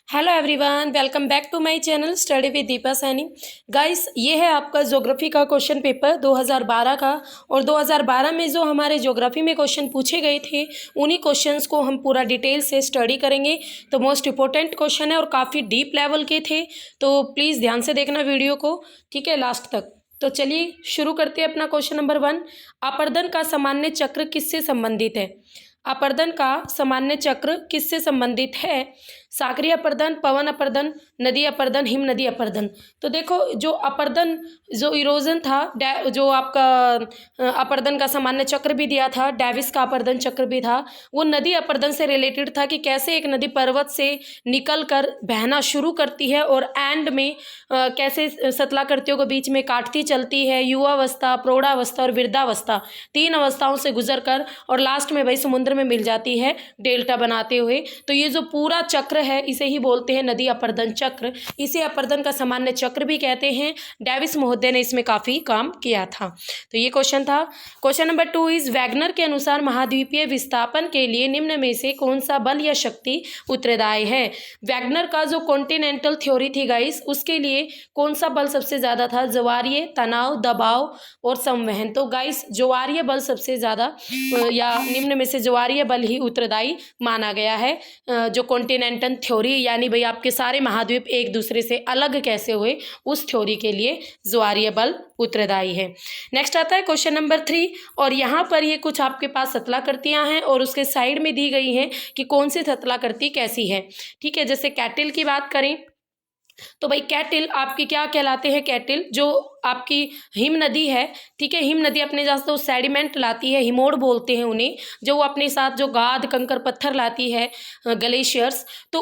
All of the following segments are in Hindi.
Hello everyone, welcome back to my channel study with Deepa Saini. Guys, ये है आपका ज्योग्राफी का क्वेश्चन पेपर 2012 का। और 2012 में जो हमारे ज्योग्राफी में क्वेश्चन पूछे गए थे उन्हीं क्वेश्चंस को हम पूरा डिटेल से स्टडी करेंगे। तो मोस्ट इंपॉर्टेंट क्वेश्चन है और काफ़ी डीप लेवल के थे, तो प्लीज़ ध्यान से देखना वीडियो को, ठीक है, लास्ट तक। तो चलिए शुरू करते हैं अपना क्वेश्चन नंबर 1। अपर्दन का सामान्य चक्र किससे संबंधित है? अपर्दन का सामान्य चक्र किससे संबंधित है? सागरीय अपर्दन, पवन अपर्दन, नदी अपर्दन, हिम नदी अपर्दन। तो देखो, जो अपर्दन, जो इरोजन था, जो आपका अपर्दन का सामान्य चक्र भी दिया था, डेविस का अपर्दन चक्र भी था, वो नदी अपर्दन से रिलेटेड था कि कैसे एक नदी पर्वत से निकल कर बहना शुरू करती है और एंड में कैसे सतलाकृतियों को बीच में काटती चलती है, युवावस्था, प्रौढ़ावस्था और वृद्धावस्था, 3 अवस्थाओं से गुजर कर और लास्ट में भाई समुद्र में मिल जाती है डेल्टा बनाते हुए। तो ये जो पूरा चक्र है इसे ही बोलते हैं नदी अपर्दन चक्र। इसे अपर्दन का सामान्य चक्र भी कहते हैं। डेविस महोदय ने इसमें काफ़ी काम किया था। तो ये क्वेश्चन था। क्वेश्चन नंबर 2 इज वैगनर के अनुसार महाद्वीपीय विस्थापन के लिए निम्न में से कौन सा बल या शक्ति उत्तरदायी है? वैगनर का जो कॉन्टिनेंटल थ्योरी थी गाइस, उसके लिए कौन सा बल सबसे ज़्यादा था? ज्वारीय, तनाव, दबाव और संवहन। तो गाइस, ज्वारीय बल सबसे ज़्यादा या निम्न में से ज्वारीय बल ही उत्तरदायी माना गया है। जो कॉन्टिनेंटल थ्योरी, यानी भाई आपके सारे महाद्वीप एक दूसरे से अलग कैसे हुए, उस थ्योरी के लिए ज्वारीय बल उत्तरदायी है। नेक्स्ट आता है क्वेश्चन नंबर 3। और यहाँ पर ये कुछ आपके पास सतलाकृतियाँ हैं और उसके साइड में दी गई हैं कि कौन सी सतलाकृति कैसी है। ठीक है, जैसे कैटिल की बात करें तो भाई कैटिल आपकी क्या कहलाते हैं? कैटिल जो आपकी हिम नदी है, ठीक है, हिम नदी अपने साथ तो सेडिमेंट लाती है, हिमोड बोलते हैं उन्हें, जो वो अपने साथ जो गाद कंकर पत्थर लाती है, ग्लेशियर्स, तो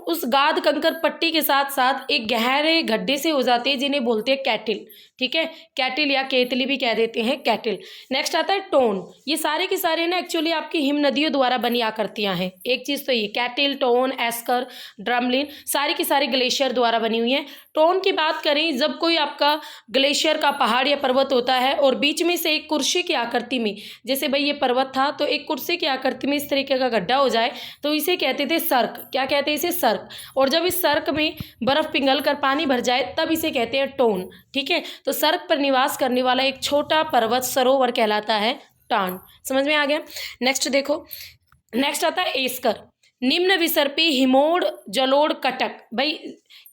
उस गाद कंकर पट्टी के साथ साथ एक गहरे गड्ढे से हो जाते हैं जिन्हें बोलते हैं कैटिल। ठीक है, कैटिल या केतली भी कह देते हैं कैटिल। नेक्स्ट आता है टोन। ये सारे के सारे ना एक्चुअली आपकी हिम नदियों द्वारा बनी आकृतियां हैं। एक चीज़ तो ये कैटिल, टोन, एस्कर, ड्रमलिन सारी की सारी ग्लेशियर द्वारा बनी हुई है। टोन की बात करें, जब कोई आपका ग्लेशियर का पहाड़ या पर्वत होता है और बीच में से एक कुर्सी की आकृति में, जैसे भाई ये पर्वत था तो एक कुर्सी की आकृति में इस तरीके का गड्ढा हो जाए तो इसे कहते थे सर्क। क्या कहते हैं इसे? सर्क। और जब इस सर्क में बर्फ पिघल कर पानी भर जाए तब इसे कहते हैं टोन। ठीक है, तो सर्क पर निवास करने वाला एक छोटा पर्वत सरोवर कहलाता है टान। समझ में आ गया? नेक्स्ट देखो, नेक्स्ट आता है एस्कर। निम्न विसर्पी हिमोड जलोढ़ कटक। भाई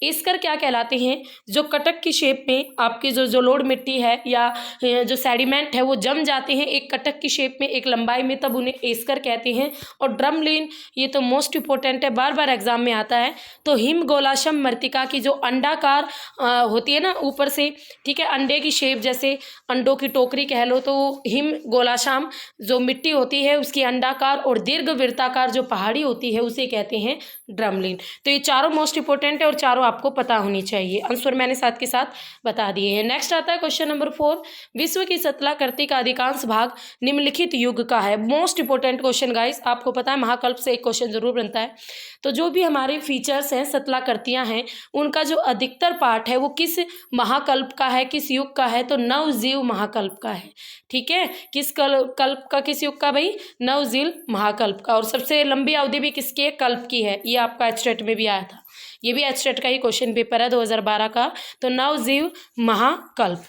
एस्कर क्या कहलाते हैं? जो कटक की शेप में आपकी जो जलोढ़ मिट्टी है या जो सेडिमेंट है वो जम जाते हैं एक कटक की शेप में, एक लंबाई में, तब उन्हें एस्कर कहते हैं। और ड्रमलिन, ये तो मोस्ट इंपॉर्टेंट है, बार बार एग्जाम में आता है। तो हिम गोलाशम मृत्तिका की जो अंडाकार होती है ना ऊपर से, ठीक है, अंडे की शेप, जैसे अंडों की टोकरी कह लो, तो हिम गोलाशाम जो मिट्टी होती है उसकी अंडाकार और दीर्घ वृत्ताकार जो पहाड़ी होती है उसे कहते हैं ड्रमलिन। तो ये चारों मोस्ट इंपॉर्टेंट है और चारों आपको पता होनी चाहिए। आंसर मैंने साथ के साथ बता दिए हैं। नेक्स्ट आता है क्वेश्चन नंबर 4। विश्व की सतलाकृति का अधिकांश भाग निम्नलिखित युग का है। मोस्ट इंपॉर्टेंट क्वेश्चन गाइस, आपको पता है महाकल्प से एक क्वेश्चन जरूर बनता है। तो जो भी हमारे फीचर्स हैं, सतलाकृतियां हैं, उनका जो अधिकतर पार्ट है वो किस महाकल्प का है, किस युग का है? तो नवजीव महाकल्प का है। ठीक है, किस कल्प का, किस युग का भाई? नवजीव महाकल्प का। और सबसे लंबी अवधि भी किसकी है? कल्प की है। ये आपका एचटेट में भी आया था, ये भी एचटेट का ही क्वेश्चन पेपर है 2012 का। तो नवजीव महाकल्प।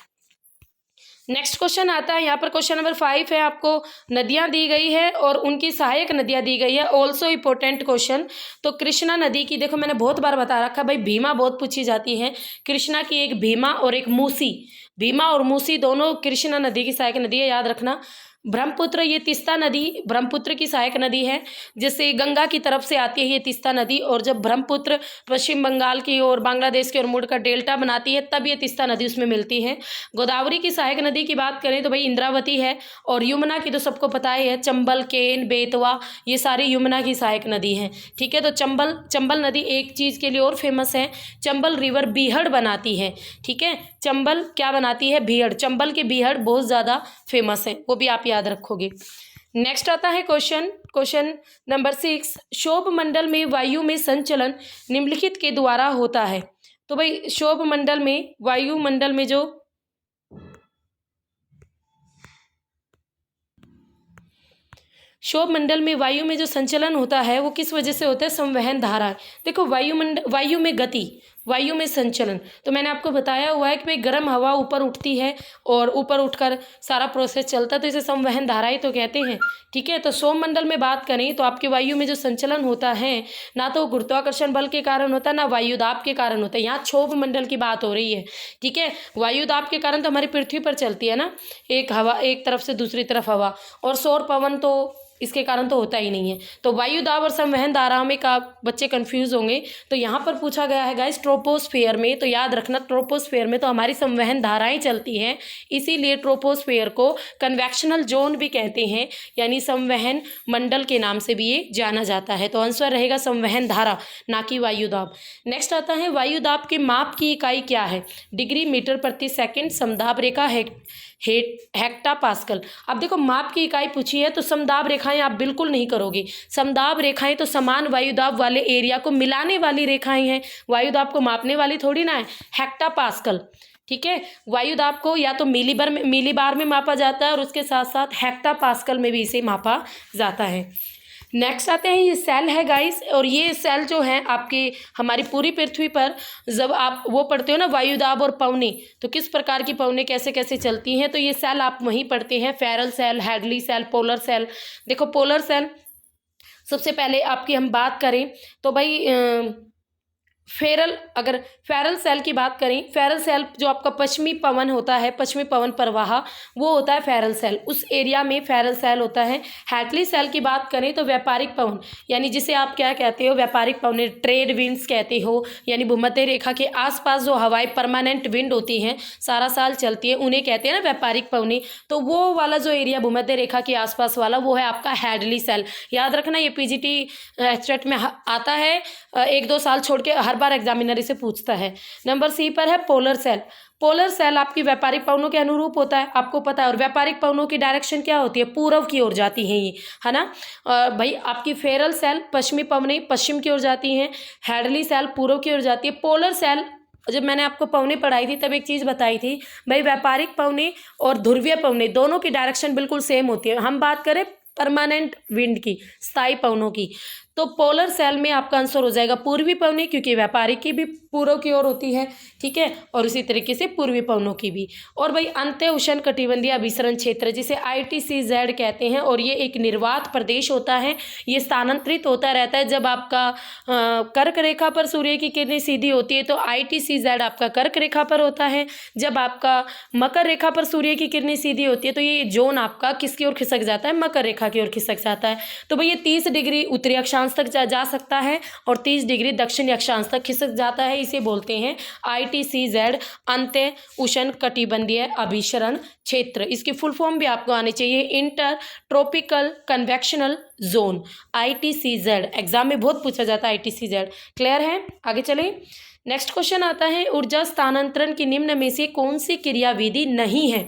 नेक्स्ट क्वेश्चन आता है यहाँ पर, क्वेश्चन नंबर 5 है। आपको नदियाँ दी गई है और उनकी सहायक नदियाँ दी गई है। Also important question. तो कृष्णा नदी की, देखो मैंने बहुत बार बता रखा भाई, भीमा बहुत पूछी जाती है। कृष्णा की एक भीमा और एक मूसी, भीमा और मूसी दोनों कृष्णा नदी की सहायक नदी है, याद रखना। ब्रह्मपुत्र, ये तीस्ता नदी ब्रह्मपुत्र की सहायक नदी है, जैसे गंगा की तरफ से आती है ये तीस्ता नदी, और जब ब्रह्मपुत्र पश्चिम बंगाल की और बांग्लादेश की ओर मुड़कर डेल्टा बनाती है तब ये तीस्ता नदी उसमें मिलती है। गोदावरी की सहायक नदी की बात करें तो भाई इंद्रावती है। और यमुना की तो सबको पता ही है, चंबल, केन, बेतवा, ये सारी यमुना की सहायक नदी है। ठीक है, तो चंबल नदी एक चीज़ के लिए और फेमस है, चंबल रिवर बीहड़ बनाती है। ठीक है, चंबल क्या बनाती है? बीहड़। चंबल के बीहड़ बहुत ज़्यादा फेमस है, वो भी आप याद रखोगे। नेक्स्ट आता है क्वेश्चन नंबर 6। शोभ मंडल में वायु में संचलन निम्नलिखित के द्वारा होता है। तो भाई शोभ मंडल में, वायुमंडल में जो क्षोभ मंडल में वायु में जो संचलन होता है वो किस वजह से होता है? संवहन धारा। देखो वायु में गति, वायु में संचलन, तो मैंने आपको बताया हुआ है कि भाई गर्म हवा ऊपर उठती है और ऊपर उठकर सारा प्रोसेस चलता है, तो इसे संवहन धाराएं तो कहते हैं। ठीक है, तो क्षोभ मंडल में बात करें तो आपके वायु में जो संचलन होता है ना तो गुरुत्वाकर्षण बल के कारण होता है ना वायुदाब के कारण होता है। यहाँ क्षोभ मंडल की बात हो रही है। ठीक है, वायुदाब के कारण तो हमारी पृथ्वी पर चलती है ना, एक हवा एक तरफ से दूसरी तरफ हवा, और सौर पवन तो इसके कारण तो होता ही नहीं है। तो वायु दाब और संवहन धारा में का बच्चे कंफ्यूज होंगे, तो यहाँ पर पूछा गया है गाइस ट्रोपोस्फेयर में, तो याद रखना ट्रोपोस्फेयर में तो हमारी संवहन धाराएं चलती हैं, इसीलिए ट्रोपोस्फेयर को कन्वेक्शनल जोन भी कहते हैं, यानी संवहन मंडल के नाम से भी ये जाना जाता है। तो आंसर रहेगा संवहन धारा, ना कि वायु दाब। नेक्स्ट आता है वायु दाब के माप की इकाई क्या है? डिग्री, मीटर प्रति सेकेंड, समदाब रेखा, हेक्टा पास्कल। अब देखो माप की इकाई पूछी है तो समदाब रेखाएं आप बिल्कुल नहीं करोगे। समदाब रेखाएं तो समान वायुदाब वाले एरिया को मिलाने वाली रेखाएं हैं, वायुदाब को मापने वाली थोड़ी ना है। हेक्टा पास्कल, ठीक है, वायुदाब को या तो मिलीबार में मापा जाता है और उसके साथ साथ हेक्टा पास्कल में भी इसे मापा जाता है। नेक्स्ट आते हैं, ये सेल है गाइस, और ये सेल जो है आपकी हमारी पूरी पृथ्वी पर जब आप वो पढ़ते हो ना वायुदाब और पवनी, तो किस प्रकार की पवनी कैसे कैसे चलती हैं, तो ये सेल आप वहीं पढ़ते हैं। Ferrel cell, Hadley cell, polar cell. देखो पोलर सेल सबसे पहले आपकी हम बात करें तो भाई अगर फेरल सेल की बात करें, फेरल सेल जो आपका पश्चिमी पवन होता है, पश्चिमी पवन प्रवाह, वो होता है फेरल सेल, उस एरिया में फेरल सेल होता है। हैटली सेल की बात करें तो व्यापारिक पवन, यानी जिसे आप क्या कहते हो, व्यापारिक पवन, ट्रेड विंड्स कहते हो, यानी भूमध्य रेखा के आसपास जो हवाएं परमानेंट विंड होती हैं, सारा साल चलती है, उन्हें कहते हैं ना व्यापारिक पवनी। तो वो वाला जो एरिया भूमध्य रेखा के आसपास वाला, वो है आपका हैडली सेल। याद रखना, ये पीजीटी एस्टेट में आता है, 1-2 साल छोड़ के हर बार एग्जामिनर इसे पूछता है। नंबर सी पर है पोलर सेल। पोलर सेल आपकी व्यापारिक पवनों के अनुरूप होता है, आपको पता है, और व्यापारिक पवनों की डायरेक्शन क्या होती है? पूर्व की ओर जाती है ये, है ना। भाई आपकी फेरल सेल पश्चिमी पवनें पश्चिम की ओर जाती हैं, हैडली सेल पूर्व की ओर जाती है। पोलर सेल, जब मैंने आपको पवने पढ़ाई थी तब एक चीज़ बताई थी भाई, व्यापारिक पवने और ध्रुवीय पवने दोनों की डायरेक्शन बिल्कुल सेम होती है। हम बात करें परमानेंट विंड की, स्थायी पवनों की, तो पोलर सेल में आपका आंसर हो जाएगा पूर्वी पवनी, क्योंकि व्यापारिक की भी पूर्व की ओर होती है, ठीक है, और उसी तरीके से पूर्वी पवनों की भी। और भाई अंत्य उष्ण कटिबंधीय अभिसरण क्षेत्र, जिसे ITCZ कहते हैं, और ये एक निर्वात प्रदेश होता है। ये स्थानांतरित होता रहता है। जब आपका कर्क रेखा पर सूर्य की किरणें सीधी होती है तो ITCZ आपका कर्क रेखा पर होता है। जब आपका मकर रेखा पर सूर्य की किरणें सीधी होती है तो ये जोन आपका किसकी ओर खिसक जाता है? मकर रेखा की ओर खिसक जाता है। तो भाई ये 30 डिग्री उत्तरी अक्षांश तक जा सकता है और 30 डिग्री दक्षिणी अक्षांश तक खिसक जाता है। इसे बोलते हैं ITCZ, अंत्य उष्ण कटिबंधीय अभिसरण क्षेत्र। इसकी फुल फॉर्म भी आपको आनी चाहिए, inter tropical convectional zone, ITCZ। Exam में बहुत पूछा जाता है ITCZ। क्लियर है? आगे चलें। नेक्स्ट क्वेश्चन आता है, ऊर्जा स्थानांतरण की निम्न में से कौन सी क्रियाविधि नहीं है?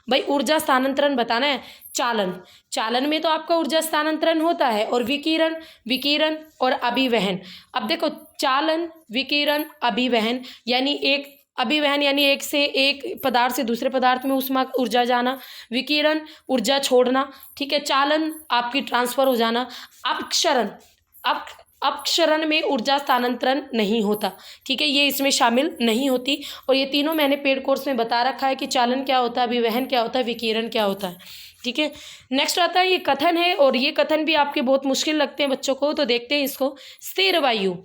भाई ऊर्जा स्थानांतरण बताना है। चालन में तो आपका ऊर्जा स्थानांतरण होता है, और विकिरण और अभिवहन। अब देखो चालन, विकिरण, अभिवहन, यानी एक से एक पदार्थ से दूसरे पदार्थ में ऊष्मा ऊर्जा जाना, विकिरण ऊर्जा छोड़ना, ठीक है, चालन आपकी ट्रांसफर हो जाना, अपक्षरण में ऊर्जा स्थानांतरण नहीं होता, ठीक है, ये इसमें शामिल नहीं होती। और ये तीनों मैंने पेड कोर्स में बता रखा है कि चालन क्या होता है, अभिवहन क्या होता है, विकिरण क्या होता है, ठीक है। नेक्स्ट आता है, ये कथन है, और ये कथन भी आपके बहुत मुश्किल लगते हैं बच्चों को, तो देखते हैं इसको। स्थिर वायु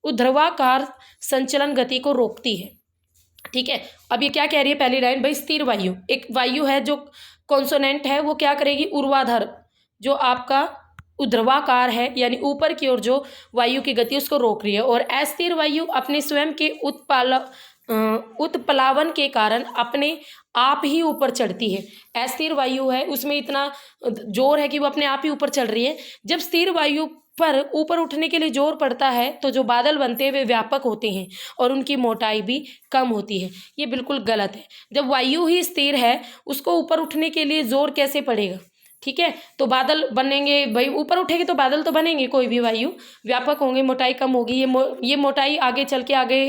ऊर्ध्वाकार संचलन गति को रोकती है, ठीक है। अब ये क्या कह रही है पहली लाइन? भाई स्थिर वायु, एक वायु है जो कॉन्सोनेंट है, वो क्या करेगी? ऊर्ध्वाधर, जो आपका ऊर्ध्वाकार है, यानी ऊपर की ओर जो वायु की गति उसको रोक रही है। और अस्थिर वायु अपने स्वयं के उत्प्लावन के कारण अपने आप ही ऊपर चढ़ती है। अस्थिर वायु है, उसमें इतना जोर है कि वो अपने आप ही ऊपर चढ़ रही है। जब स्थिर वायु पर ऊपर उठने के लिए जोर पड़ता है तो जो बादल बनते हैं वे व्यापक होते हैं और उनकी मोटाई भी कम होती है। ये बिल्कुल गलत है। जब वायु ही स्थिर है, उसको ऊपर उठने के लिए जोर कैसे पड़ेगा? ठीक है। तो बादल बनेंगे भाई, ऊपर उठेगी तो बादल तो बनेंगे, कोई भी वायु व्यापक होंगे, मोटाई कम होगी। ये मोटाई आगे चल के आगे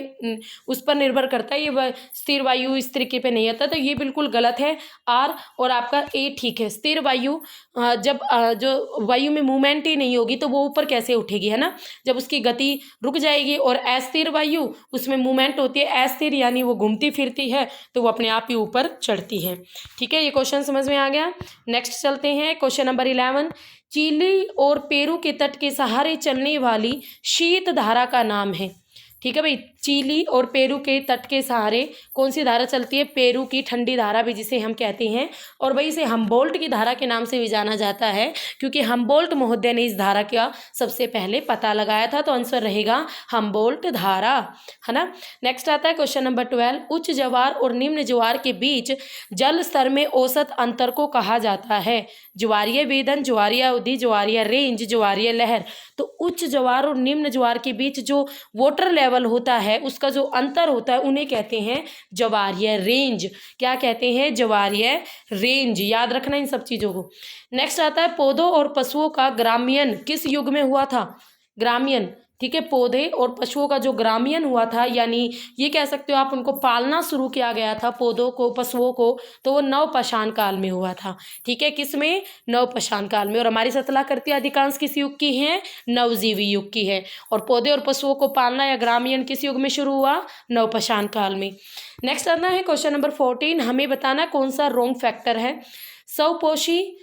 उस पर निर्भर करता है, ये स्थिर वायु इस तरीके पे नहीं आता, तो ये बिल्कुल गलत है आर, और आपका ए ठीक है। स्थिर वायु जब जो वायु में मूवमेंट ही नहीं होगी तो वो ऊपर कैसे उठेगी, है ना, जब उसकी गति रुक जाएगी। और अस्थिर वायु उसमें मूवमेंट होती है, अस्थिर यानी वो घूमती फिरती है तो वो अपने आप ही ऊपर चढ़ती है। ठीक है, ये क्वेश्चन समझ में आ गया। नेक्स्ट चलते हैं, क्वेश्चन नंबर 11। चिली और पेरू के तट के सहारे चलने वाली शीत धारा का नाम है। ठीक है भाई, चिली और पेरू के तट के सहारे कौन सी धारा चलती है? पेरू की ठंडी धारा भी जिसे हम कहते हैं, और भाई इसे हम्बोल्ट की धारा के नाम से भी जाना जाता है, क्योंकि हम्बोल्ट महोदय ने इस धारा का सबसे पहले पता लगाया था। तो आंसर रहेगा हम्बोल्ट धारा, है ना। नेक्स्ट आता है क्वेश्चन नंबर 12। उच्च ज्वार और निम्न ज्वार के बीच जल स्तर में औसत अंतर को कहा जाता है? ज्वारीय वेदन, ज्वारीय अवधि, ज्वारीय रेंज, ज्वारीय लहर। तो उच्च ज्वार और निम्न ज्वार के बीच जो वाटर लेवल होता है, उसका जो अंतर होता है, उन्हें कहते हैं ज्वारीय रेंज। क्या कहते हैं? ज्वारीय रेंज। याद रखना इन सब चीजों को। नेक्स्ट आता है, पौधों और पशुओं का ग्रामीण किस युग में हुआ था? ग्रामीण, ठीक है, पौधे और पशुओं का जो ग्रामीण हुआ था, यानी ये कह सकते हो आप, उनको पालना शुरू किया गया था पौधों को, पशुओं को, तो वो नवपाषाण काल में हुआ था। ठीक है, किसमें? नवपाषाण काल में। और हमारी सतलाकृति अधिकांश किस युग की है? नवजीवी युग की है। और पौधे और पशुओं को पालना या ग्रामीण किस युग में शुरू हुआ? नवपाषाण काल में। नेक्स्ट आना है क्वेश्चन नंबर 14। हमें बताना कौन सा रोंग फैक्टर है? स्वपोषी,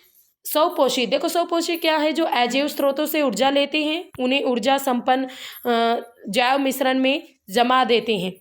देखो स्वपोषी क्या है? जो अजैव स्रोतों से ऊर्जा लेते हैं, उन्हें ऊर्जा संपन्न जैव मिश्रण में जमा देते हैं।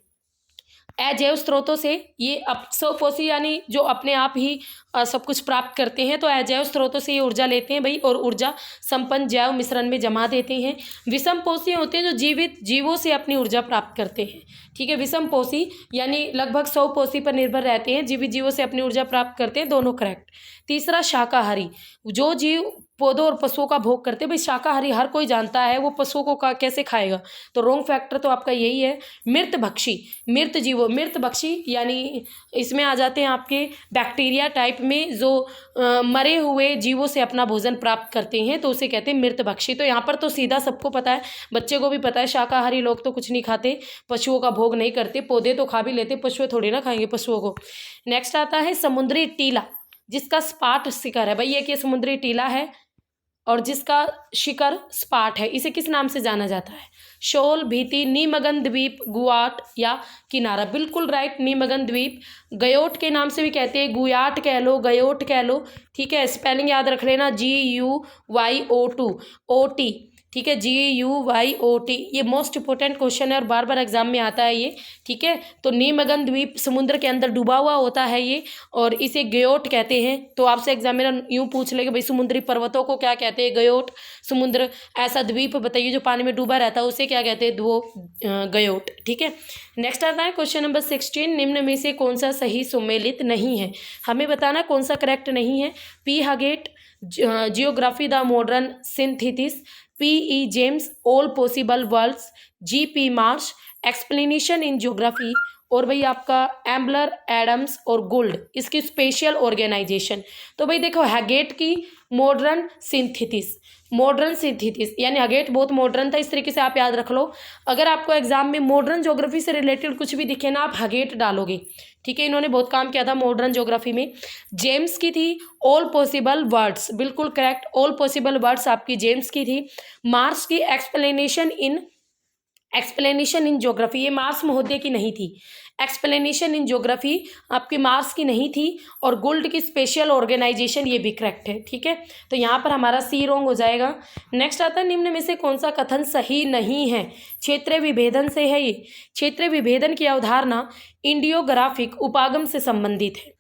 अजैव स्रोतों से ये स्वपोषी यानी जो अपने आप ही सब कुछ प्राप्त करते हैं, तो अजैव स्रोतों से ये ऊर्जा लेते हैं भाई, और ऊर्जा संपन्न जैव मिश्रण में जमा देते हैं। विषमपोषी होते हैं जो जीवित जीवों से अपनी ऊर्जा प्राप्त करते हैं। ठीक है, विषमपोषी यानी लगभग स्वपोषी पर निर्भर रहते हैं, जीवित जीवों से अपनी ऊर्जा प्राप्त करते हैं, दोनों करेक्ट। तीसरा शाकाहारी, जो जीव पौधों और पशुओं का भोग करते हैं। भाई शाकाहारी हर कोई जानता है, वो पशुओं को कैसे खाएगा? तो रोंग फैक्टर तो आपका यही है। मृतभक्षी, मृत जीवों, मृतभक्षी यानी इसमें आ जाते हैं आपके बैक्टीरिया टाइप में, जो मरे हुए जीवों से अपना भोजन प्राप्त करते हैं, तो उसे कहते हैं मृतभक्षी। तो यहाँ पर तो सीधा सबको पता है, बच्चे को भी पता है, शाकाहारी लोग तो कुछ नहीं खाते, पशुओं का भोग नहीं करते, पौधे तो खा भी लेते, पशु थोड़ी ना खाएंगे पशुओं को। नेक्स्ट आता है समुद्री टीला, जिसका स्पाट शिखर है। भाई ये कि समुद्री टीला है और जिसका शिखर स्पाट है, इसे किस नाम से जाना जाता है? शोल, भीति, नीमगन द्वीप, गुयाट या किनारा। बिल्कुल राइट, नीमगन द्वीप। गयोट के नाम से भी कहते हैं, गुयाट कह लो, गयोट कह लो। ठीक है, स्पेलिंग याद रख लेना, GUYOT। ठीक है, GUYOT। ये मोस्ट इंपॉर्टेंट क्वेश्चन है और बार बार एग्जाम में आता है ये। ठीक है, तो नीमगन द्वीप समुद्र के अंदर डूबा हुआ होता है ये, और इसे गयोट कहते हैं। तो आपसे एग्जामिनर यूं पूछ लेगा, भाई समुद्री पर्वतों को क्या कहते हैं? गयोट। समुद्र ऐसा द्वीप बताइए जो पानी में डूबा रहता है, उसे क्या कहते हैं? वो गयोट। ठीक है, नेक्स्ट आता है क्वेश्चन नंबर 16। निम्न में से कौन सा सही सुमेलित नहीं है? हमें बताना कौन सा करेक्ट नहीं है। P Haggett, geography the modern synthesis, P.E. James, all possible worlds, G.P. Marsh, explanation in geography, और भाई आपका एम्बलर, एडम्स और गोल्ड, इसकी स्पेशल ऑर्गेनाइजेशन। तो भाई देखो, हैगेट की मॉडर्न सिंथेसिस यानी हगेट बहुत मॉडर्न था, इस तरीके से आप याद रख लो। अगर आपको एग्जाम में मॉडर्न ज्योग्राफी से रिलेटेड कुछ भी दिखे ना, आप हगेट डालोगे। ठीक है, इन्होंने बहुत काम किया था मॉडर्न ज्योग्राफी में। जेम्स की थी ऑल पॉसिबल वर्ड्स, बिल्कुल करेक्ट, ऑल पॉसिबल वर्ड्स आपकी जेम्स की थी। मार्स की एक्सप्लेनेशन इन ज्योग्राफी, ये मार्स महोदय की नहीं थी। एक्सप्लेनेशन इन ज्योग्राफी आपकी मार्स की नहीं थी। और गोल्ड की स्पेशल ऑर्गेनाइजेशन, ये भी करेक्ट है। ठीक है, तो यहाँ पर हमारा सी रोंग हो जाएगा। नेक्स्ट आता है, निम्न में से कौन सा कथन सही नहीं है? क्षेत्रीय विभेदन से है ये। क्षेत्रीय विभेदन की अवधारणा इंडियोग्राफिक उपागम से संबंधित है।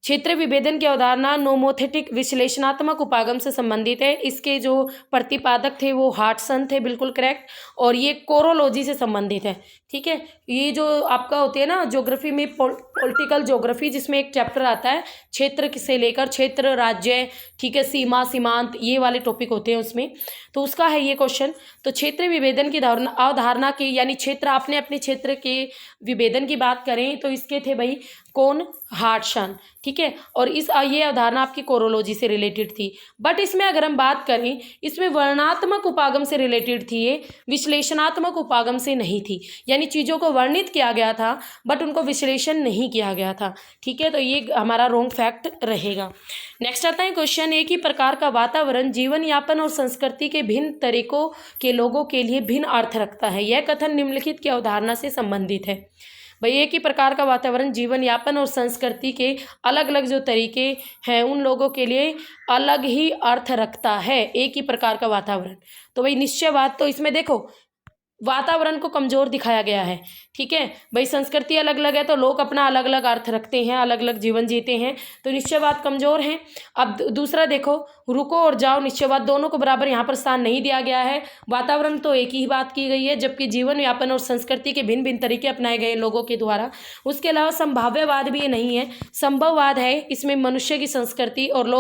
क्षेत्र विभेदन की अवधारणा नोमोथेटिक विश्लेषणात्मक उपागम से संबंधित है। इसके जो प्रतिपादक थे वो हार्टसन थे, बिल्कुल करेक्ट। और ये कोरोलॉजी से संबंधित है। ठीक है, ये जो आपका होती है ना ज्योग्राफी में, पॉलिटिकल ज्योग्राफी, जिसमें एक चैप्टर आता है क्षेत्र से लेकर क्षेत्र, राज्य, ठीक है, सीमा, सीमांत, ये वाले टॉपिक होते हैं उसमें, तो उसका है ये क्वेश्चन। तो क्षेत्र विभेदन की अवधारणा की, यानी क्षेत्र, आपने अपने क्षेत्र के विभेदन की बात करें तो इसके थे भाई कौन? हार्टसन, ठीक है। और ये अवधारणा आपकी कोरोलॉजी से रिलेटेड थी। बट इसमें अगर हम बात करें, इसमें वर्णनात्मक उपागम से रिलेटेड थी, ये विश्लेषणात्मक उपागम से नहीं थी। यानी चीज़ों को वर्णित किया गया था बट उनको विश्लेषण नहीं किया गया था, ठीक है। तो ये हमारा रॉन्ग फैक्ट रहेगा। नेक्स्ट आता है क्वेश्चन, एक ही प्रकार का वातावरण जीवन यापन और संस्कृति के भिन्न तरीकों के लोगों के लिए भिन्न अर्थ रखता है। यह कथन निम्नलिखित की अवधारणा से संबंधित है। भाई एक ही प्रकार का वातावरण जीवन यापन और संस्कृति के अलग अलग जो तरीके हैं उन लोगों के लिए अलग ही अर्थ रखता है, एक ही प्रकार का वातावरण। तो भाई निश्चयवाद, तो इसमें देखो वातावरण को कमजोर दिखाया गया है, ठीक है। भाई संस्कृति अलग अलग है तो लोग अपना अलग अलग अर्थ रखते हैं, अलग अलग जीवन जीते हैं, तो निश्चयवाद कमजोर है। अब दूसरा देखो, रुको और जाओ, निश्चयवाद दोनों को बराबर यहाँ पर स्थान नहीं दिया गया है। वातावरण तो एक ही बात की गई है, जबकि जीवन यापन और संस्कृति के भिन्न भिन्न तरीके अपनाए गए लोगों के द्वारा। उसके अलावा संभाव्यवाद भी ये नहीं है, संभववाद है। इसमें मनुष्य की संस्कृति और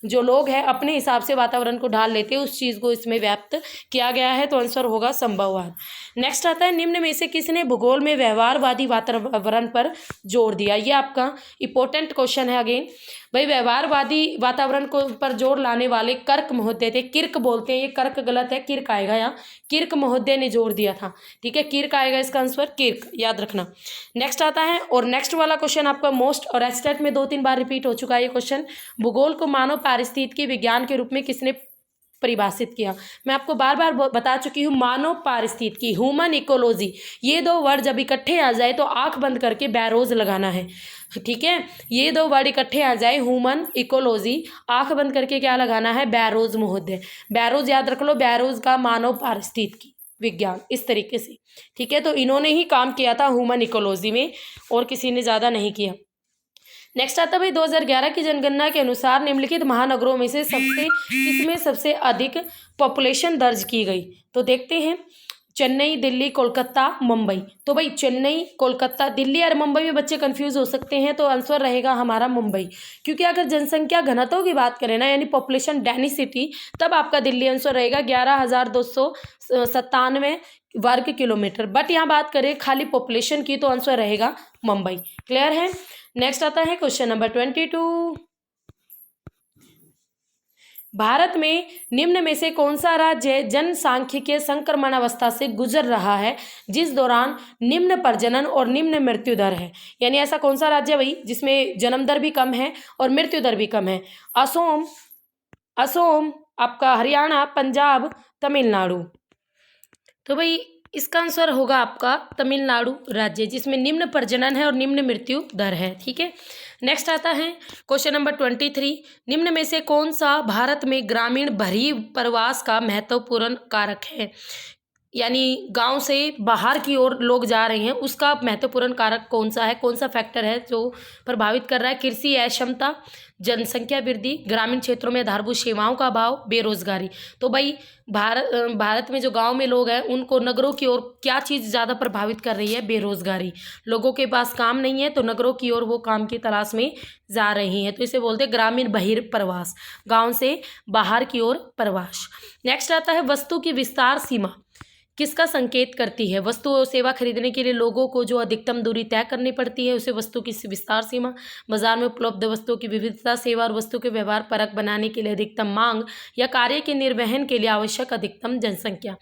जो लोग हैं अपने हिसाब से वातावरण को ढाल लेते हैं, उस चीज़ को इसमें व्याप्त किया गया है, तो आंसर होगा संभववाद। नेक्स्ट आता है, निम्न में से किसने भूगोल में व्यवहारवादी वातावरण पर जोर दिया? ये आपका इंपॉर्टेंट क्वेश्चन है अगेन। भाई व्यवहारवादी वातावरण को पर जोर लाने वाले कर्क महोदय थे, किर्क बोलते हैं, ये कर्क गलत है, किर्क आएगा यहाँ, किर्क महोदय ने जोर दिया था, ठीक है। किर्क आएगा इसका आंसर, किर्क, याद रखना। नेक्स्ट आता है, और नेक्स्ट वाला क्वेश्चन आपका मोस्ट और एस्टेट में 2-3 बार रिपीट हो चुका है ये क्वेश्चन। भूगोल को मानव पारिस्थितिकी विज्ञान के रूप में किसने परिभाषित किया? मैं आपको बार बार बता चुकी हूँ, मानव पारिस्थितिकी, ह्यूमन इकोलॉजी, ये दो वर्ड जब इकट्ठे आ जाए तो आंख बंद करके बैरोज लगाना है, ठीक है। ये दो वर्ड इकट्ठे आ जाए, ह्यूमन इकोलॉजी, आंख बंद करके क्या लगाना है? बैरोज महोदय। बैरोज याद रख लो, बैरोज का मानव पारिस्थितिकी विज्ञान, इस तरीके से, ठीक है। तो इन्होंने ही काम किया था ह्यूमन इकोलॉजी में, और किसी ने ज़्यादा नहीं किया। नेक्स्ट आता है भाई 2011 की जनगणना के अनुसार निम्नलिखित महानगरों में से किसमें सबसे अधिक पॉपुलेशन दर्ज की गई? तो देखते हैं, चेन्नई, दिल्ली, कोलकाता, मुंबई। तो भाई चेन्नई, कोलकाता, दिल्ली और मुंबई में बच्चे कंफ्यूज हो सकते हैं, तो आंसर रहेगा हमारा मुंबई। क्योंकि अगर जनसंख्या घनत्व की बात करें ना, यानी पॉपुलेशन डेंसिटी, तब आपका दिल्ली आंसर रहेगा 11,297 वर्ग किलोमीटर। बट यहाँ बात करें खाली पॉपुलेशन की, तो आंसर रहेगा मुंबई। क्लियर है। नेक्स्ट आता है क्वेश्चन नंबर 22, भारत में निम्न में से कौन सा राज्य जनसांख्यिकीय संक्रमण अवस्था से गुजर रहा है जिस दौरान निम्न प्रजनन और निम्न मृत्यु दर है? यानी ऐसा कौन सा राज्य भाई जिसमें जन्म दर भी कम है और मृत्यु दर भी कम है? असोम, आपका हरियाणा, पंजाब, तमिलनाडु। तो भाई इसका आंसर होगा आपका तमिलनाडु राज्य, जिसमें निम्न प्रजनन है और निम्न मृत्यु दर है, ठीक है। नेक्स्ट आता है क्वेश्चन नंबर 23, निम्न में से कौन सा भारत में ग्रामीण बहिर् प्रवास का महत्वपूर्ण कारक है? यानी गांव से बाहर की ओर लोग जा रहे हैं, उसका महत्वपूर्ण कारक कौन सा है, कौन सा फैक्टर है जो प्रभावित कर रहा है? कृषि अक्षमता, जनसंख्या वृद्धि, ग्रामीण क्षेत्रों में आधारभूत सेवाओं का अभाव, बेरोजगारी। तो भाई भारत में जो गांव में लोग हैं उनको नगरों की ओर क्या चीज़ ज़्यादा प्रभावित कर रही है? बेरोजगारी। लोगों के पास काम नहीं है तो नगरों की ओर वो काम की तलाश में जा रही हैं, तो इसे बोलते हैं ग्रामीण बहिर् प्रवास, गाँव से बाहर की ओर प्रवास। नेक्स्ट आता है वस्तु की विस्तार सीमा किसका संकेत करती है? वस्तु और सेवा खरीदने के लिए लोगों को जो अधिकतम दूरी तय करनी पड़ती है उसे वस्तु की विस्तार सीमा, बाजार में उपलब्ध वस्तुओं की विविधता, सेवा और वस्तु के व्यवहार परक बनाने के लिए अधिकतम मांग या कार्य के निर्वहन के लिए आवश्यक अधिकतम जनसंख्या।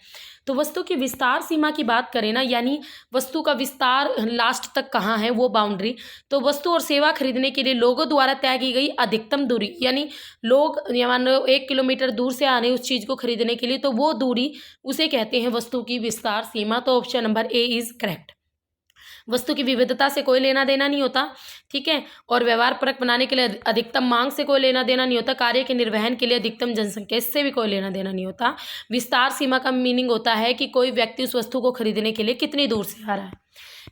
तो वस्तु की विस्तार सीमा की बात करें ना, यानी वस्तु का विस्तार लास्ट तक कहाँ है, वो बाउंड्री। तो वस्तु और सेवा खरीदने के लिए लोगों द्वारा तय की गई अधिकतम दूरी, यानी लोग मान लो 1 किलोमीटर दूर से आ रहे उस चीज़ को खरीदने के लिए, तो वो दूरी उसे कहते हैं वस्तु की विस्तार सीमा। तो option number A is correct. वस्तु की विविधता से कोई लेना देना नहीं होता, ठीक है। और व्यवहार परक बनाने के लिए अधिकतम मांग से कोई लेना देना नहीं होता, कार्य के निर्वहन के लिए अधिकतम जनसंख्या, इससे भी कोई लेना देना नहीं होता। विस्तार सीमा का मीनिंग होता है कि कोई व्यक्ति उस वस्तु को खरीदने के लिए कितनी दूर से आ रहा है।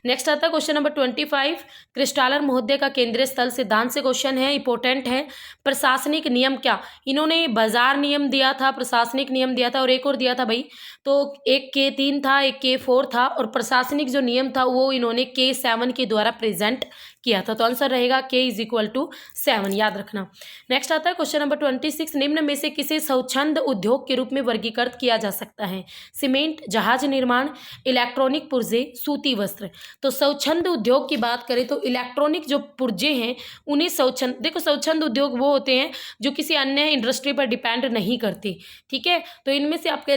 नेक्स्ट आता है क्वेश्चन नंबर 25, क्रिस्टालर महोदय का केंद्रीय स्थल सिद्धांत से क्वेश्चन है, इंपॉर्टेंट है। प्रशासनिक नियम क्या? इन्होंने बाजार नियम दिया था, प्रशासनिक नियम दिया था और एक और दिया था भाई, तो एक K3 था, एक K4 था, और प्रशासनिक जो नियम था वो इन्होंने K7 के द्वारा प्रेजेंट किया था। तो आंसर रहेगा K = 7, याद रखना। नेक्स्ट आता है क्वेश्चन नंबर 26, निम्न में से किसे स्वच्छंद उद्योग के रूप में वर्गीकृत किया जा सकता है? सीमेंट, जहाज निर्माण, इलेक्ट्रॉनिक पुर्जे, सूती वस्त्र। तो स्वच्छंद उद्योग की बात करें तो इलेक्ट्रॉनिक जो पुर्जे हैं उन्हें स्वच्छंद, देखो स्वच्छंद उद्योग वो होते हैं जो किसी अन्य इंडस्ट्री पर डिपेंड नहीं करते, ठीक है। तो इनमें से आपके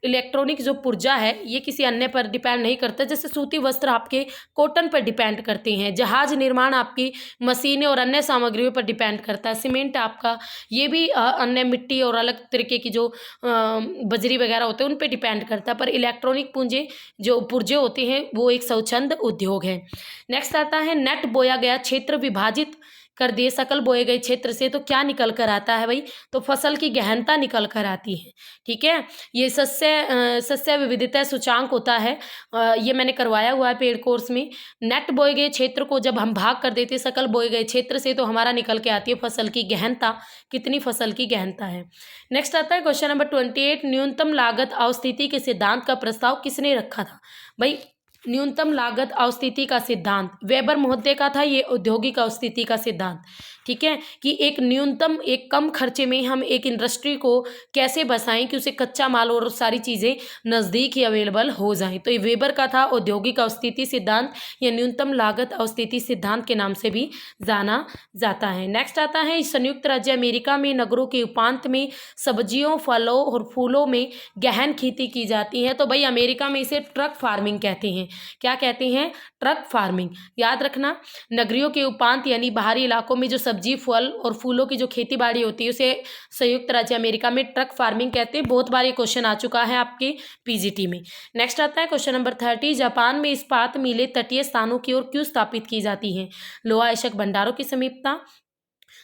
इलेक्ट्रॉनिक जो पुर्जा है ये किसी अन्य पर डिपेंड नहीं करता, जैसे सूती वस्त्र आपके कॉटन पर डिपेंड करते हैं, जहाज निर्माण आपकी मशीनें और अन्य सामग्रियों पर डिपेंड करता है, सीमेंट आपका ये भी अन्य मिट्टी और अलग तरीके की जो बजरी वगैरह होते हैं उन पर डिपेंड करता है, पर इलेक्ट्रॉनिक पुर्जे होते हैं वो एक स्वच्छंद उद्योग है। नेक्स्ट आता है नेट बोया गया क्षेत्र विभाजित कर दिए सकल बोए गए क्षेत्र से, तो क्या निकल कर आता है भाई? तो फसल की गहनता निकल कर आती है, ठीक है। ये सस्य विविधता सूचांक होता है, ये मैंने करवाया हुआ है पेड कोर्स में। नेट बोए गए क्षेत्र को जब हम भाग कर देते सकल बोए गए क्षेत्र से तो हमारा निकल के आती है फसल की गहनता, कितनी फसल की गहनता है। नेक्स्ट आता है क्वेश्चन नंबर 28, न्यूनतम लागत अवस्थिति के सिद्धांत का प्रस्ताव किसने रखा था? भाई न्यूनतम लागत अवस्थिति का सिद्धांत वेबर महोदय का था, ये औद्योगिक अवस्थिति का सिद्धांत, ठीक है, कि एक कम खर्चे में हम एक इंडस्ट्री को कैसे बसाएं कि उसे कच्चा माल और सारी चीज़ें नज़दीक ही अवेलेबल हो जाएं। तो ये वेबर का था औद्योगिक अवस्थिति सिद्धांत, या न्यूनतम लागत अवस्थिति सिद्धांत के नाम से भी जाना जाता है। नेक्स्ट आता है संयुक्त राज्य अमेरिका में नगरों के उपांत में सब्जियों, फलों और फूलों में गहन खेती की जाती है। तो भाई अमेरिका में इसे ट्रक फार्मिंग कहते हैं। क्या कहते हैं? ट्रक फार्मिंग, याद रखना। नगरियों के उपांत यानी बाहरी इलाकों में जो सब्जी, फल और फूलों की जो खेती बाड़ी होती है उसे संयुक्त राज्य अमेरिका में ट्रक फार्मिंग कहते हैं। बहुत बार ये क्वेश्चन आ चुका है आपके पीजीटी में। नेक्स्ट आता है क्वेश्चन नंबर 30, जापान में इस्पात मिलें तटीय स्थानों की ओर क्यों स्थापित की जाती हैं? लोहा अयस्क भंडारों की समीपता,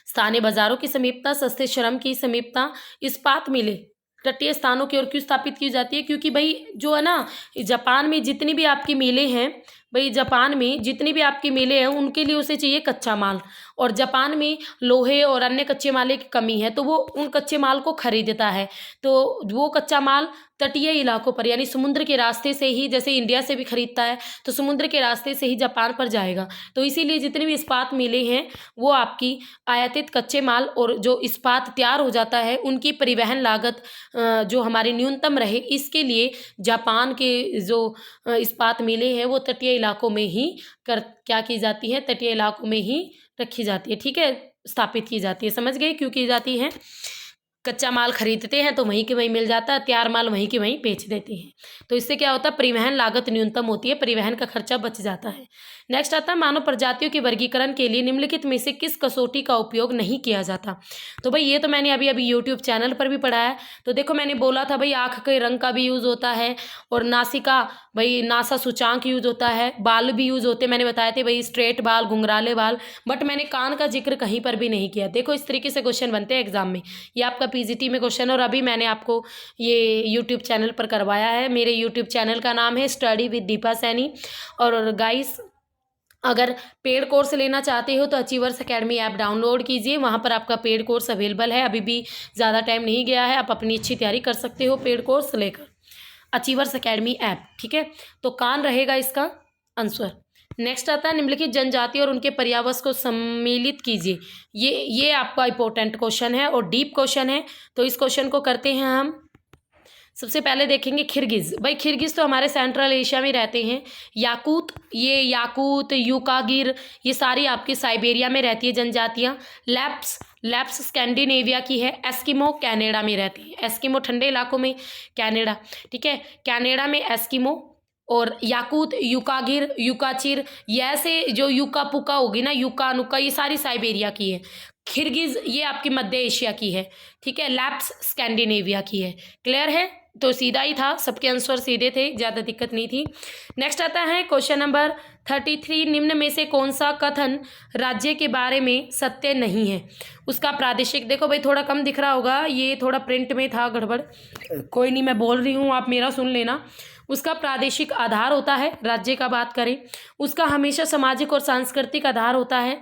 स्थानीय बाजारों की समीपता, सस्ते श्रम की समीपता। इस्पात मिलें तटीय स्थानों की ओर क्यों स्थापित की जाती है? क्योंकि भाई जो है ना जापान में जितनी भी आपकी मिलें हैं, भाई जापान में जितनी भी आपकी मिलें हैं उनके लिए उसे चाहिए कच्चा माल, और जापान में लोहे और अन्य कच्चे माल की कमी है तो वो उन कच्चे माल को खरीदता है। तो वो कच्चा माल तटीय इलाकों पर यानी समुद्र के रास्ते से ही, जैसे इंडिया से भी खरीदता है तो समुद्र के रास्ते से ही जापान पर जाएगा। तो इसीलिए जितनी भी इस्पात मिलें हैं वो आपकी आयातित कच्चे माल और जो इस्पात तैयार हो जाता है उनकी परिवहन लागत जो हमारी न्यूनतम रहे, इसके लिए जापान के जो इस्पात मिलें हैं वो तटीय इलाकों में ही क्या की जाती है? तटीय इलाकों में ही रखी जाती है, ठीक है, स्थापित की जाती है। समझ गए क्यों की जाती है? कच्चा माल खरीदते हैं तो वहीं के वहीं मिल जाता है, तैयार माल वहीं के वहीं बेच देते हैं। तो इससे क्या होता है? परिवहन लागत न्यूनतम होती है, परिवहन का खर्चा बच जाता है। नेक्स्ट आता है मानव प्रजातियों के वर्गीकरण के लिए निम्नलिखित में से किस कसौटी का उपयोग नहीं किया जाता? तो भाई ये तो मैंने अभी यूट्यूब चैनल पर भी पढ़ा है। तो देखो मैंने बोला था भाई आँख के रंग का भी यूज़ होता है, और नासिका भाई नासा सूचांक यूज होता है, बाल भी यूज होते हैं, मैंने बताए थे भाई स्ट्रेट बाल, घुंघराले बाल, बट मैंने कान का जिक्र कहीं पर भी नहीं किया। देखो इस तरीके से क्वेश्चन बनते हैं एग्जाम में, ये आपका पीजीटी में क्वेश्चन, और अभी मैंने आपको ये यूट्यूब चैनल पर करवाया है। मेरे यूट्यूब चैनल का नाम है स्टडी विद दीपा सैनी। और गाइस अगर पेड कोर्स लेना चाहते हो तो अचीवर्स एकेडमी ऐप डाउनलोड कीजिए, वहाँ पर आपका पेड कोर्स अवेलेबल है। अभी भी ज़्यादा टाइम नहीं गया है, आप अपनी अच्छी तैयारी कर सकते हो पेड कोर्स लेकर, अचीवर्स एकेडमी ऐप, ठीक है। तो कान रहेगा इसका आंसर। नेक्स्ट आता है निम्नलिखित जनजाति और उनके पर्यावरण को सम्मिलित कीजिए। ये आपका इंपॉर्टेंट क्वेश्चन है और डीप क्वेश्चन है। तो इस क्वेश्चन को करते हैं हम। सबसे पहले देखेंगे खिरगिज। भाई खिरगिज तो हमारे सेंट्रल एशिया में रहते हैं। याकूत, यूकागिर, ये सारी आपकी साइबेरिया में रहती है जनजातियाँ। लैप्स स्कैंडिनेविया की है। एस्किमो कनाडा में रहती है। एस्किमो ठंडे इलाकों में, कनाडा, ठीक है, कनाडा में एस्किमो। और याकूत, यूकागिर, यूकाचिर, ये ऐसे जो यूका पुका होगी ना, यूका अनुका, ये सारी साइबेरिया की है। खिरगिज ये आपकी मध्य एशिया की है, ठीक है। लैप्स स्कैंडिनेविया की है। क्लियर है? तो सीधा ही था, सबके आंसर सीधे थे, ज़्यादा दिक्कत नहीं थी। नेक्स्ट आता है क्वेश्चन नंबर 33, निम्न में से कौन सा कथन राज्य के बारे में सत्य नहीं है? उसका प्रादेशिक, देखो भाई थोड़ा कम दिख रहा होगा, ये थोड़ा प्रिंट में था गड़बड़, कोई नहीं, मैं बोल रही हूँ, आप मेरा सुन लेना। उसका प्रादेशिक आधार होता है, राज्य का बात करें, उसका हमेशा सामाजिक और सांस्कृतिक आधार होता है,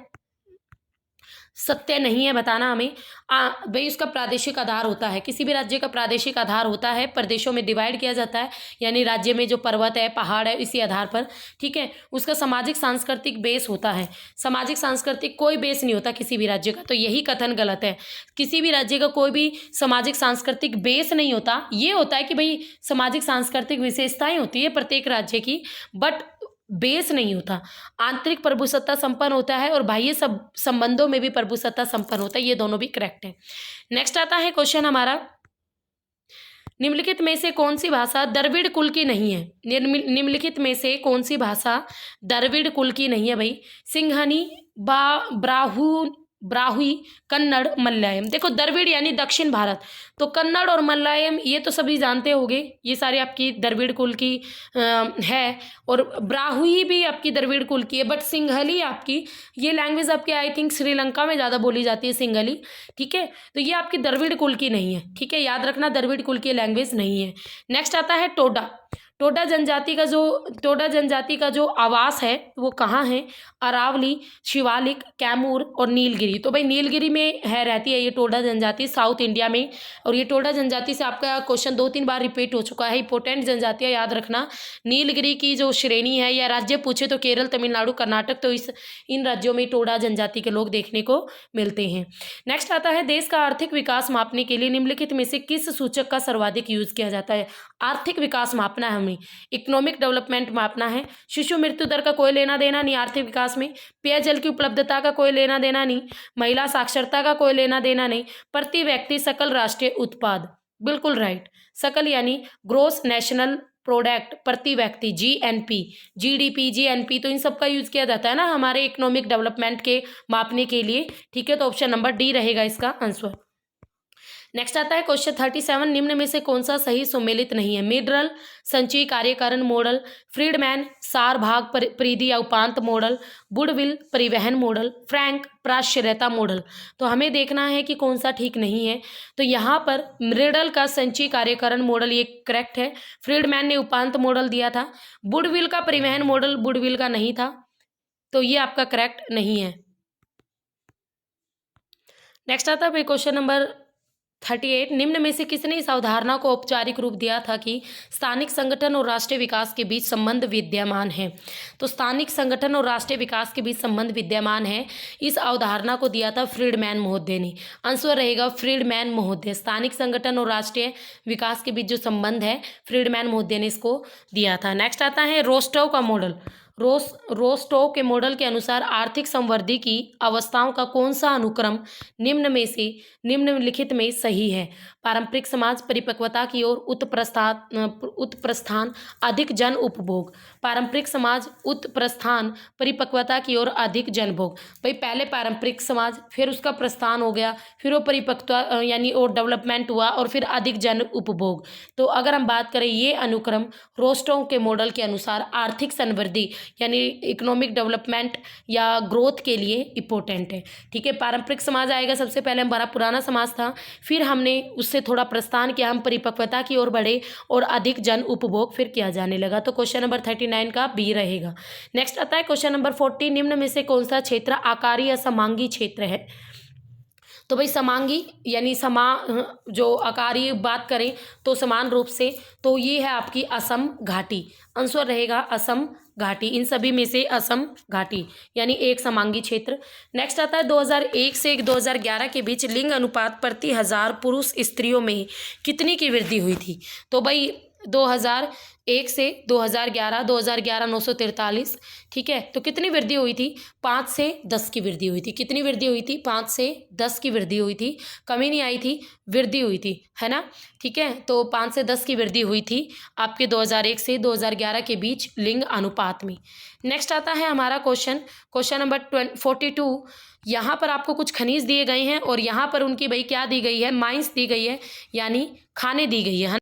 सत्य नहीं है बताना हमें। भाई उसका प्रादेशिक आधार होता है, किसी भी राज्य का प्रादेशिक आधार होता है, प्रदेशों में डिवाइड किया जाता है, यानी राज्य में जो पर्वत है, पहाड़ है, इसी आधार पर, ठीक है। उसका सामाजिक सांस्कृतिक बेस होता है, सामाजिक सांस्कृतिक कोई बेस नहीं होता किसी भी राज्य का, तो यही कथन गलत है। किसी भी राज्य का कोई भी सामाजिक सांस्कृतिक बेस नहीं होता, ये होता है कि भाई सामाजिक सांस्कृतिक विशेषताएं होती है प्रत्येक राज्य की, बट बेस नहीं होता। आंतरिक प्रभुसत्ता संपन्न होता है और बाह्य सब संबंधों में भी प्रभुसत्ता संपन्न होता है, ये दोनों भी करेक्ट है। नेक्स्ट आता है क्वेश्चन हमारा, निम्नलिखित में से कौन सी भाषा द्रविड़ कुल की नहीं है? निम्नलिखित में से कौन सी भाषा द्रविड़ कुल की नहीं है भाई? सिंघनी, ब्राहुई, कन्नड़, मलयालम। देखो द्रविड़ यानी दक्षिण भारत, तो कन्नड़ और मलयालम ये तो सभी जानते होंगे, ये सारे आपकी द्रविड़ कुल की है, और ब्राहुई भी आपकी द्रविड़ कुल की है, बट सिंघली आपकी ये लैंग्वेज आपकी आई थिंक श्रीलंका में ज़्यादा बोली जाती है सिंघली, ठीक है। तो ये आपकी द्रविड़ कुल की नहीं है, ठीक है, याद रखना द्रविड़ कुल की लैंग्वेज नहीं है। नेक्स्ट आता है टोडा। टोडा जनजाति का जो आवास है वो कहाँ है? अरावली, शिवालिक, कैमूर और नीलगिरी। तो भाई नीलगिरी में रहती है ये टोडा जनजाति, साउथ इंडिया में। और ये टोडा जनजाति से आपका क्वेश्चन 2-3 बार रिपीट हो चुका है। इंपॉर्टेंट जनजातियाँ याद रखना, नीलगिरी की जो श्रेणी है, या राज्य पूछे तो केरल, तमिलनाडु, कर्नाटक, तो इन राज्यों में टोडा जनजाति के लोग देखने को मिलते हैं। नेक्स्ट आता है, देश का आर्थिक विकास मापने के लिए निम्नलिखित में से किस सूचक का सर्वाधिक यूज किया जाता है? आर्थिक विकास मापना है हमें, इकोनॉमिक डेवलपमेंट मापना है। शिशु मृत्यु दर का कोई लेना देना नहीं आर्थिक विकास में, पेयजल की उपलब्धता का कोई लेना देना नहीं, महिला साक्षरता का कोई लेना देना नहीं, प्रति व्यक्ति सकल राष्ट्रीय उत्पाद, बिल्कुल राइट, सकल यानी ग्रोस नेशनल प्रोडक्ट प्रति व्यक्ति, जीएनपी, जीडीपी, जीएनपी, तो इन सब का यूज किया जाता है ना हमारे इकोनॉमिक डेवलपमेंट के मापने के लिए, ठीक है। तो ऑप्शन नंबर डी रहेगा इसका आंसर। नेक्स्ट आता है क्वेश्चन 37, निम्न में से कौन सा सही सुमेलित नहीं है? मिडरल संचयी कार्यकरण मॉडल, फ्रीडमैन सार भाग परिधि या उपांत मॉडल, वुडविल परिवहन मॉडल, फ्रैंक प्राश्चर्यता मॉडल। तो हमें देखना है कि कौन सा ठीक नहीं है। तो यहाँ पर मिडरल का संचयी कार्यकरण मॉडल ये करेक्ट है, फ्रीडमैन ने उपांत मॉडल दिया था, वुडविल का परिवहन मॉडल वुडविल का नहीं था, तो ये आपका करेक्ट नहीं है। नेक्स्ट आता है क्वेश्चन नंबर 38, निम्न में से किसने इस अवधारणा को औपचारिक रूप दिया था कि स्थानिक संगठन और राष्ट्रीय विकास के बीच संबंध विद्यमान है? तो स्थानिक संगठन और राष्ट्रीय विकास के बीच संबंध विद्यमान है, इस अवधारणा को दिया था फ्रीडमैन महोदय ने। आंसर रहेगा फ्रीडमैन महोदय। स्थानिक संगठन और राष्ट्रीय विकास के बीच जो संबंध है, फ्रीडमैन महोदय ने इसको दिया था। नेक्स्ट आता है रोस्टोव का मॉडल। रोस्टोव के मॉडल के अनुसार आर्थिक संवृद्धि की अवस्थाओं का कौन सा अनुक्रम निम्नलिखित में सही है? पारंपरिक समाज, परिपक्वता की ओर, उत्प्रस्थान, अधिक जन उपभोग। पारंपरिक समाज, उत्प्रस्थान, परिपक्वता की ओर, अधिक जनभोग। भाई पहले पारंपरिक समाज, फिर उसका प्रस्थान हो गया, फिर वो परिपक्वता यानी और डेवलपमेंट हुआ, और फिर अधिक जन उपभोग। तो अगर हम बात करें ये अनुक्रम रोस्टोव के मॉडल के अनुसार आर्थिक संवृद्धि यानी इकोनॉमिक डेवलपमेंट या ग्रोथ के लिए इम्पोर्टेंट है, ठीक है। पारंपरिक समाज आएगा सबसे पहले, हमारा पुराना समाज था, फिर हमने उससे थोड़ा प्रस्थान किया, हम परिपक्वता की ओर बढ़े और अधिक जन उपभोग फिर किया जाने लगा। तो क्वेश्चन नंबर 39 का बी रहेगा। नेक्स्ट आता है क्वेश्चन नंबर 40, निम्न में से कौन सा क्षेत्र आकारी या समांगी क्षेत्र है? तो भाई समांगी यानी जो आकारी बात करें तो समान रूप से, तो ये है आपकी असम घाटी। आंसर रहेगा असम घाटी, इन सभी में से असम घाटी यानी एक समांगी क्षेत्र। नेक्स्ट आता है 2001 से 2011 के बीच लिंग अनुपात प्रति 1000 पुरुष स्त्रियों में कितनी की वृद्धि हुई थी? तो भाई 2001 से 2011 943, ठीक है। तो कितनी वृद्धि हुई थी? 5 से 10 की वृद्धि हुई थी। कितनी वृद्धि हुई थी? 5 से 10 की वृद्धि हुई थी, कमी नहीं आई थी, वृद्धि हुई थी, है ना, ठीक है। तो 5 से 10 की वृद्धि हुई थी आपके 2001 से 2011 के बीच लिंग अनुपात में। नेक्स्ट आता है हमारा क्वेश्चन नंबर 42। यहाँ पर आपको कुछ खनिज दिए गए हैं और यहाँ पर उनकी भाई क्या दी गई है? माइंस दी गई है, यानी खाने दी गई है।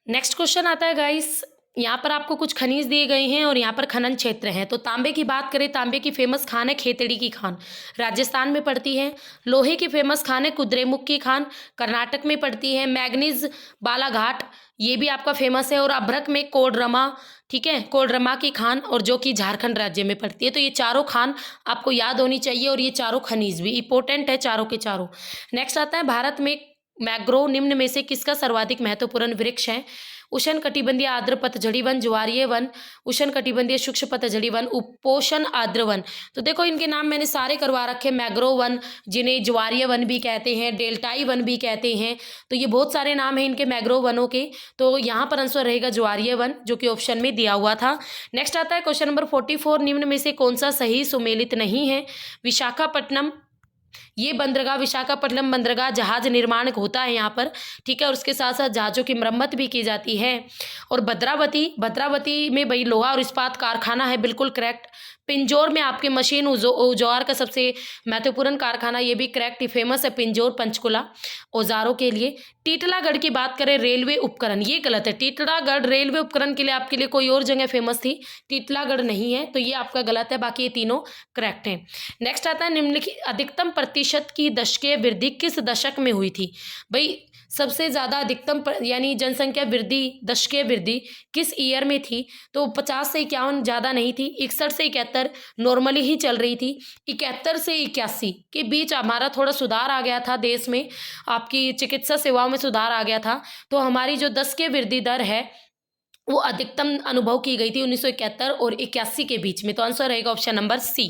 नेक्स्ट क्वेश्चन आता है गाइस यहाँ पर आपको कुछ खनिज दिए गए हैं और यहाँ पर खनन क्षेत्र हैं। तो तांबे की बात करें, तांबे की फेमस खान है खेतड़ी की खान, राजस्थान में पड़ती है। लोहे की फेमस खान है कुद्रेमुख की खान, कर्नाटक में पड़ती है। मैग्नीज बालाघाट, ये भी आपका फेमस है। और अभ्रक में कोडरमा, ठीक है, कोडरमा की खान, और जो कि झारखंड राज्य में पड़ती है। तो ये चारों खान आपको याद होनी चाहिए और ये चारों खनिज भी इंपॉर्टेंट है, चारों के चारों। नेक्स्ट आता है भारत में मैंग्रोव निम्न में से किसका सर्वाधिक महत्वपूर्ण वृक्ष है? उष्ण कटिबंधीय आर्द्र पतझड़ी वन, ज्वारीय वन, उष्ण कटिबंधीय शुष्क पतझड़ी वन, उपोष्ण आर्द्र वन। तो देखो इनके नाम मैंने सारे करवा रखे। मैंग्रोव वन, जिन्हें ज्वारीय वन भी कहते हैं, डेल्टाई वन भी कहते हैं। तो ये बहुत सारे नाम हैं इनके मैंग्रोव वनों के। तो यहाँ पर आंसर रहेगा ज्वारीय वन, जो कि ऑप्शन में दिया हुआ था। नेक्स्ट आता है क्वेश्चन नंबर 44, निम्न में से कौन सा सही सुमेलित नहीं है? विशाखापट्टनम, ये बंदरगाह, विशाखापट्टनम बंदरगाह जहाज निर्माण होता है यहाँ पर, ठीक है, और उसके साथ साथ जहाज़ों की मरम्मत भी की जाती है। और भद्रावती, भद्रावती में भाई लोहा और इस्पात कारखाना है, बिल्कुल करेक्ट। पिंजौर में आपके मशीन औजार का सबसे महत्वपूर्ण कारखाना, ये भी करेक्ट, फेमस है पिंजौर, पंचकुला औजारों के लिए। टीटलागढ़ की बात करें, रेलवे उपकरण, ये गलत है। टीटलागढ़ रेलवे उपकरण के लिए आपके लिए कोई और जगह फेमस थी, टीटलागढ़ नहीं है, तो ये आपका गलत है। बाकी ये तीनों करेक्ट हैं। नेक्स्ट आता है निम्नलिखित अधिकतम प्रतिशत की दशकीय वृद्धि किस दशक में हुई थी? भाई सबसे ज़्यादा अधिकतम यानी जनसंख्या वृद्धि, दशकीय वृद्धि किस ईयर में थी? तो 50 से 51 ज़्यादा नहीं थी, 61 से 71 नॉर्मली ही चल रही थी। 71 से 81 के बीच हमारा थोड़ा सुधार आ गया था, देश में आपकी चिकित्सा सेवाओं में सुधार आ गया था। तो हमारी जो दशकीय वृद्धि दर है वो अधिकतम अनुभव की गई थी 1971 और 81 के बीच में। तो आंसर रहेगा ऑप्शन नंबर सी।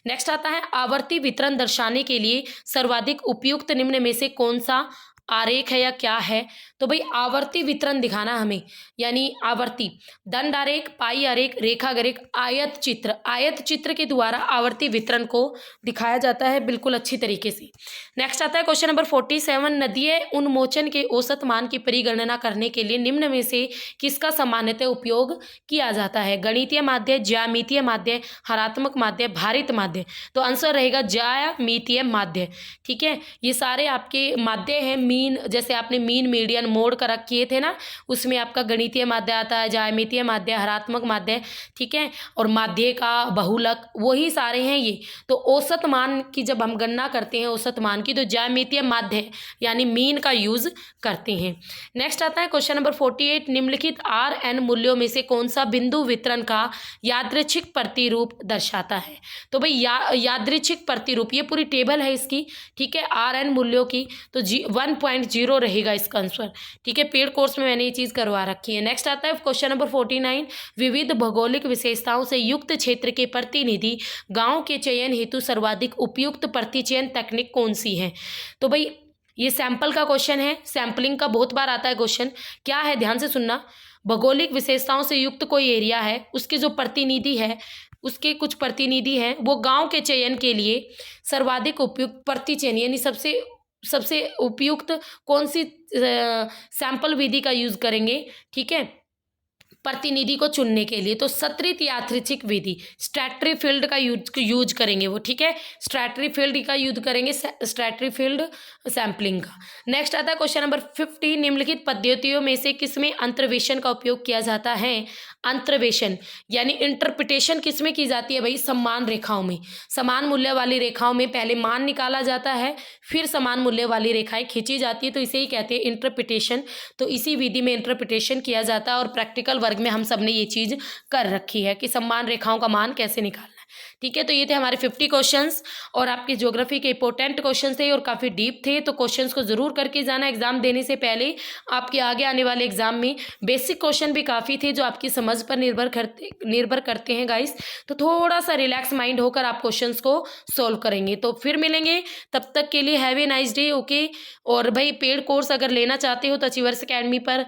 नेक्स्ट आता है आवर्ती वितरण दर्शाने के लिए सर्वाधिक उपयुक्त निम्न में से कौन सा आरेख है या क्या है? तो भाई आवर्ती वितरण दिखाना हमें, यानी आवर्ती दंड आरेख, पाई आरेख, रेखा आरेख, आयत चित्र। आयत चित्र के द्वारा आवर्ती वितरण को दिखाया जाता है बिल्कुल अच्छी तरीके से। नेक्स्ट आता है क्वेश्चन नंबर 47, नदीय उन्मोचन के औसत मान की परिगणना करने के लिए निम्न में से किसका सामान्यतः उपयोग किया जाता है? गणितीय माध्य, ज्यामितीय माध्य, हरात्मक माध्य, भारित माध्य। तो आंसर रहेगा ज्यामितीय माध्य, ठीक है। ये सारे आपके माध्य हैं। मीन, जैसे आपने मीन, मीडियन, मोड का रख किए थे ना, उसमें आपका गणितीय माध्य आता है, ज्यामितीय माध्य, हरात्मक माध्य, ठीक है, और माध्य का बहुलक, वही सारे हैं ये। तो औसत मान की जब हम गणना करते हैं औसत मान की, तो ज्यामितीय माध्य यानी मीन का यूज करते हैं। नेक्स्ट आता है क्वेश्चन नंबर 48, निम्नलिखित RN मूल्यों में से कौन सा बिंदु वितरण का यादृच्छिक प्रतिरूप दर्शाता है? तो भाई यादृच्छिक प्रतिरूप, ये पूरी टेबल है इसकी, ठीक है, RN मूल्यों की। तो 1.0 रहेगा इसका आंसर, ठीक है। पेड कोर्स में मैंने ये चीज़ करवा रखी है। नेक्स्ट आता है क्वेश्चन नंबर 49, विविध भौगोलिक विशेषताओं से युक्त क्षेत्र के प्रतिनिधि गांव के चयन हेतु सर्वाधिक उपयुक्त प्रतिचयन तकनीक कौन सी है? तो भाई ये सैंपल का क्वेश्चन है, सैंपलिंग का बहुत बार आता है क्वेश्चन। क्या है, ध्यान से सुनना। भौगोलिक विशेषताओं से युक्त कोई एरिया है, उसके जो प्रतिनिधि है, उसके कुछ प्रतिनिधि हैं, वो गांव के चयन के लिए सर्वाधिक उपयुक्त प्रतिचयन यानी सबसे उपयुक्त कौन सी सैंपल विधि का यूज करेंगे, ठीक है, प्रतिनिधि को चुनने के लिए? तो सत्रित यादृच्छिक विधि, स्ट्रैटरीफील्ड का यूज करेंगे वो, ठीक है, स्ट्रैटरीफील्ड का यूज करेंगे, स्ट्रैटरीफील्ड सैंपलिंग का। नेक्स्ट आता है क्वेश्चन नंबर 50, निम्नलिखित पद्धतियों में से किसमें अंतर्वेशन का उपयोग किया जाता है? अंतर्वेशन यानी इंटरप्रिटेशन किसमें की जाती है? भाई समान रेखाओं में, समान मूल्य वाली रेखाओं में पहले मान निकाला जाता है, फिर समान मूल्य वाली रेखाएं खींची जाती है, तो इसे ही कहते हैं इंटरप्रिटेशन। तो इसी विधि में इंटरप्रिटेशन किया जाता है और प्रैक्टिकल वर्ग में हम सब ने ये चीज़ कर रखी है कि समान रेखाओं का मान कैसे निकालना है, ठीक है। तो ये थे हमारे 50 क्वेश्चंस और आपके ज्योग्राफी के इंपॉर्टेंट क्वेश्चन थे और काफ़ी डीप थे। तो क्वेश्चंस को ज़रूर करके जाना एग्जाम देने से पहले। आपके आगे आने वाले एग्जाम में बेसिक क्वेश्चन भी काफ़ी थे जो आपकी समझ पर निर्भर करते हैं गाइस। तो थोड़ा सा रिलैक्स माइंड होकर आप क्वेश्चंस को सोल्व करेंगे। तो फिर मिलेंगे, तब तक के लिए have a nice day, okay. और भाई पेड कोर्स अगर लेना चाहते हो तो अचीवर्स अकेडमी पर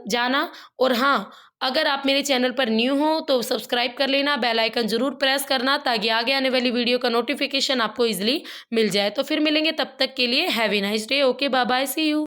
जाना। और हाँ, अगर आप मेरे चैनल पर न्यू हो तो सब्सक्राइब कर लेना, बेल आइकन जरूर प्रेस करना ताकि आगे आने वाली वीडियो का नोटिफिकेशन आपको इजीली मिल जाए। तो फिर मिलेंगे, तब तक के लिए have a nice day, okay, bye bye, see you.